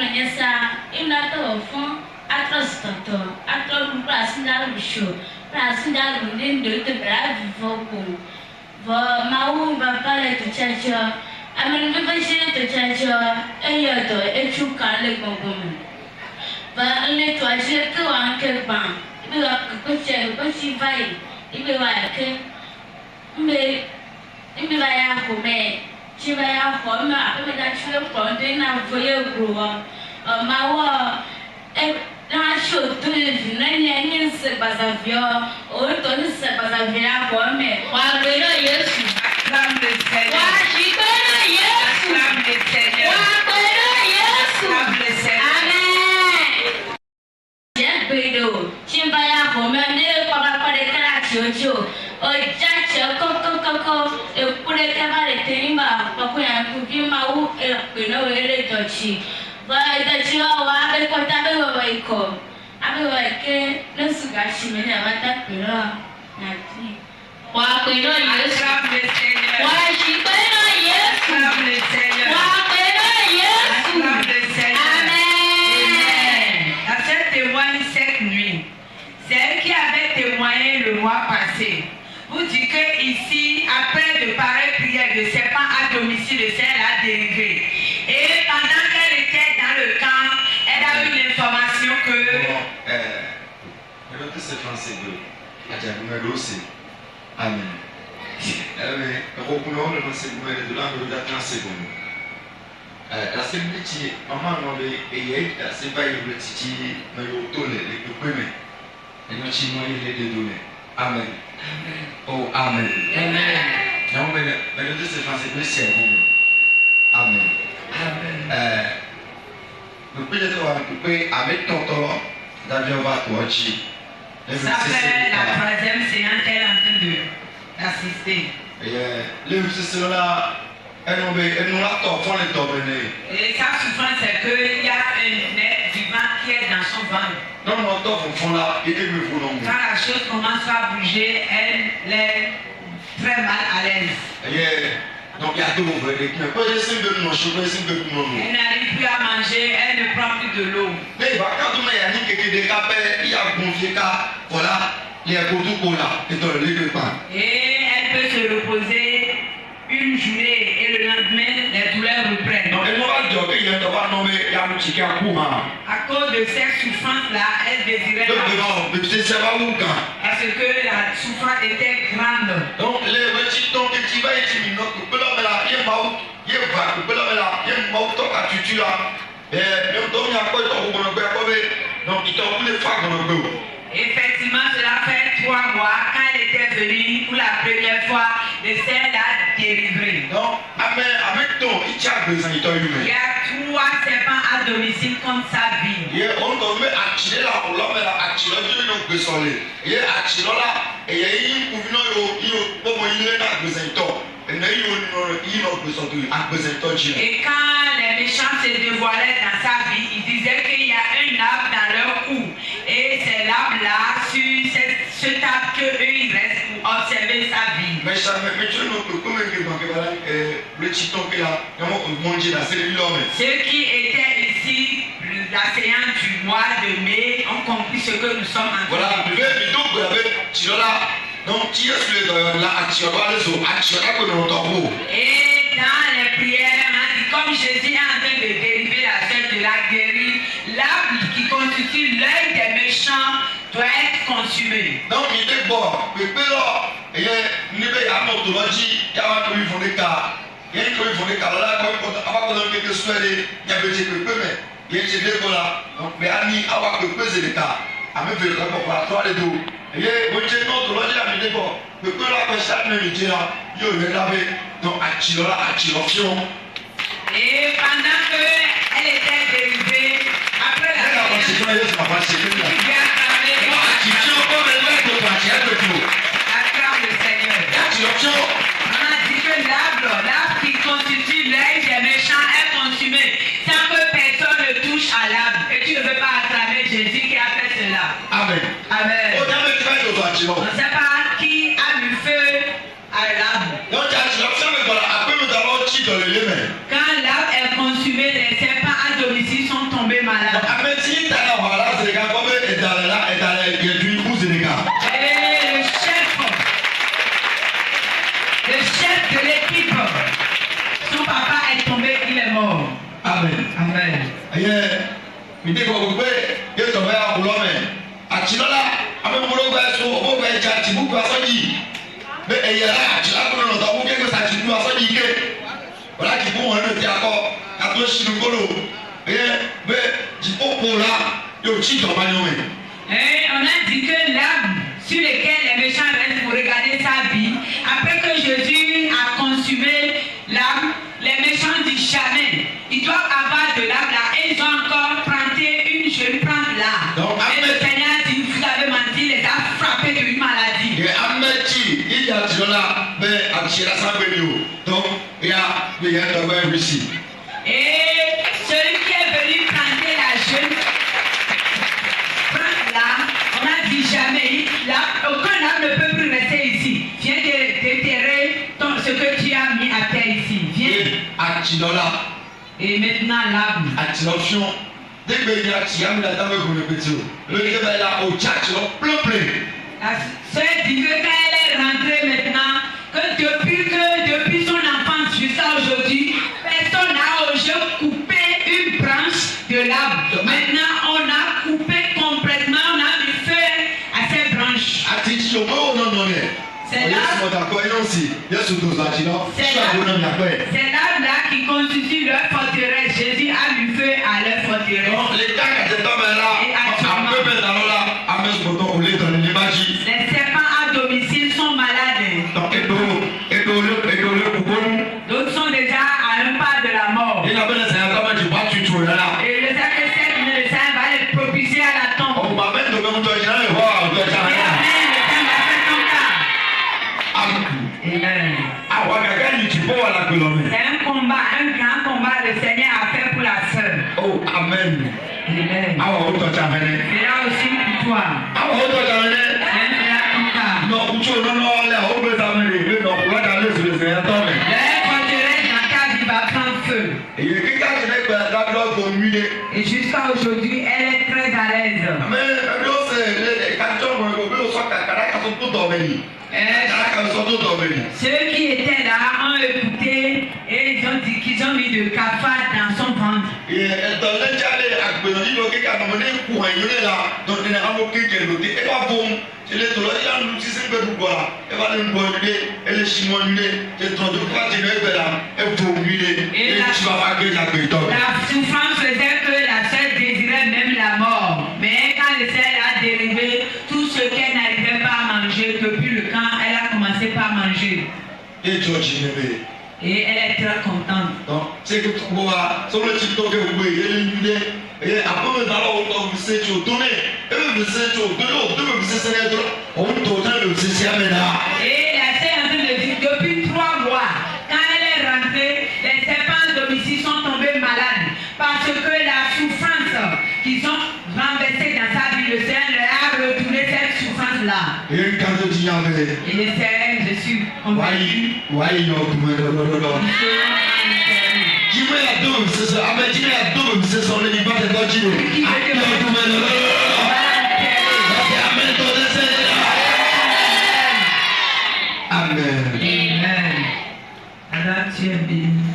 Manya sa inato fon atros toto atro prasindal bisho prasindal ndindo te bravi voku vo mau va pale to chacho amen va jere to chacho eyodo echuka le gongomu va le to ajere to anke ban ibe wa ko che ko chi vai ibe wa ke mbe va ya ko me chi va ya ko ma abe da chwe ko de na voye gro ma wa na show to you na ni se bazavio o to ni se bazavia ko me wa gbe na Yesu acclaim the Seigneur wa ji gbe na Yesu acclaim the Seigneur wa gbe na Yesu acclaim the Seigneur amen je gbe do chi ba ya ko me ni ko ba pa de kra chocho o ja che ko e kure ke ba le tenimba pa ko ya ku bi ma u e pe no ere dochi ba da chiwa wa be ko ta be wa iko abe wa ke no su ga shi me na mata pero na ti wa pe no Yesu wa shi pe no Yesu wa pe no Yesu amen. À cette témoigne cette nuit, celle qui avait témoigné le mois passé vous dit que ici, après de pareilles prières de serpent à domicile, le Seigneur l'a délivré. Et pendant qu'elle était dans le camp, elle a eu l'information que... Amen. La sembliti maman no be eye da se ba yi titi na yo to le kweme e no chi mo ile de dole amen oh amen amen na mo le de se fanse be se bo amen le peut être wa pe avec tonton David va to chi ça fait la troisième séance qu'elle est en train d'assister le c'est là. Et sa souffrance, c'est qu'il y a un être vivant qui est dans son ventre. Quand la chose commence à bouger, elle est très mal à l'aise. Donc il y a tout ouvert. Elle n'arrive plus à manger, elle ne prend plus de l'eau. Et elle peut se reposer une journée et le lendemain, les douleurs reprennent. À cause de cette souffrance-là, elle désirait parce que la souffrance était grande. Donc, effectivement, cela fait 3 mois, quand elle était venue pour la première fois, le Seigneur l'a délivrée. Donc, il y a 3 serpents à domicile contre sa vie. Et quand les méchants se dévoilaient dans sa vie, ils disaient qu'il y a un arbre dans leur cou. Et c'est l'arbre-là, sur cet arbre qu'eux, ils restent pour observer sa vie. Ceux qui étaient ici, la séance du mois de mai, ont compris ce que nous sommes en train de faire. Donc, qui est sur et dans les prières, comme Jésus est en train de dériver la sœur de la guérir, l'arbre qui constitue l'œil des méchants doit être consumé. Donc, il est bon. Et il y a un autologie, il y a un peu de cas. Il y a un peu de cas là, comme on a quelque chose, il y a un peu de peu, mais il y a un peu de là. Donc, mais Annie, avoir que peser les cas. A me fait le rapport à toi les deux. Et vous avez une autre logique à me dire que la personne me dit là, il y a lavé, donc à Chilofion. Et pendant qu'elle était délivrée, après la acclame le Seigneur. On a dit que l'arbre qui constitue l'œil des méchants est consumé sans que personne ne touche à l'arbre. Et tu ne veux pas acclamer Jésus qui a fait cela. Amen. Amen. On ne sait pas qui a mis feu à l'arbre. Quand l'arbre est consumé, les malade. Ameti tala wala Sénégal comme étalé du pour Sénégal. Et le chef de l'équipe, son papa est tombé, il est mort. Amen. Amen. Aye, mi de ko gbe ye to be akulo me. Atilola, ame mo lo gbe so o be ja ti bu aso yi. Be eye la atila ko no to bu ke ko sa ti bu aso yi ke. Ola ki bu won no ti akọ, ka to sinu kolo. Be ji popo la, yo chi to ba yo me. Et on a dit que l'arbre sur lequel les méchants restent pour regarder sa vie, après que Jésus a consumé l'arbre, les méchants disent jamais. Ils doivent avoir de l'arbre là et ils ont encore planté une jeune plante là. Donc, et le Seigneur dit, vous avez menti, les a frappés d'une maladie. Et Ameti, il y a Atilola, be atila sa be yo. Donc, il y a to be réussi. Et celui qui est venu planter la jeune plante là, on a dit jamais, là, aucun arbre ne peut plus rester ici. Viens déterrer ce que tu as mis à terre ici. Viens. Atilola. Et maintenant l'arbre. Attention, dès que il y a Tiam la dame pour le petit, le réveil là au chat, plein. La sœur dit que quand elle est rentrée maintenant, que depuis son enfance jusqu'à aujourd'hui, personne n'a osé couper une branche de l'arbre. Maintenant, on a coupé complètement, on a mis feu à ces branches. Attention, non. C'est l'arbre là qui constitue leur forteresse. Jésus a mis feu à leur forteresse. Donc, les gars qui étaient Les serpents à domicile sont malades. D'autres sont déjà à un pas de la mort. Et le sacrifice de sang va les propulser à la tombe. Et la main de sang va faire ton cas. Amen. C'est un combat, un grand combat le Seigneur a fait pour la sœur. Oh, Amen. Amen. C'est C'est là aussi pour toi. Et jusqu'à aujourd'hui, elle est très à l'aise. Ceux qui étaient là ont écouté et ils ont dit qu'ils ont mis de cafard dans son ventre. La souffrance faisait que la sœur désirait même la mort. Mais quand le ciel a dérivé, tout ce qu'elle n'arrivait pas à manger, depuis le camp, elle a commencé par manger. Et elle est très contente. Donc, c'est que tu vois, sur le TikTok, vous voyez, il est et après, dans l'autre, vous savez, tu donnes, et vous savez, tu donnes, vous savez, on donne le système là. Et la sœur est en train de dire, depuis 3 mois, quand elle est rentrée, les serpents de domicile sont tombés malades. Parce que la souffrance qu'ils ont renversée dans sa vie, le Seigneur leur a retourné cette souffrance-là. Et quand je dis, et le Seigneur, je suis convaincu. Amen. Amen. Alors tu es béni.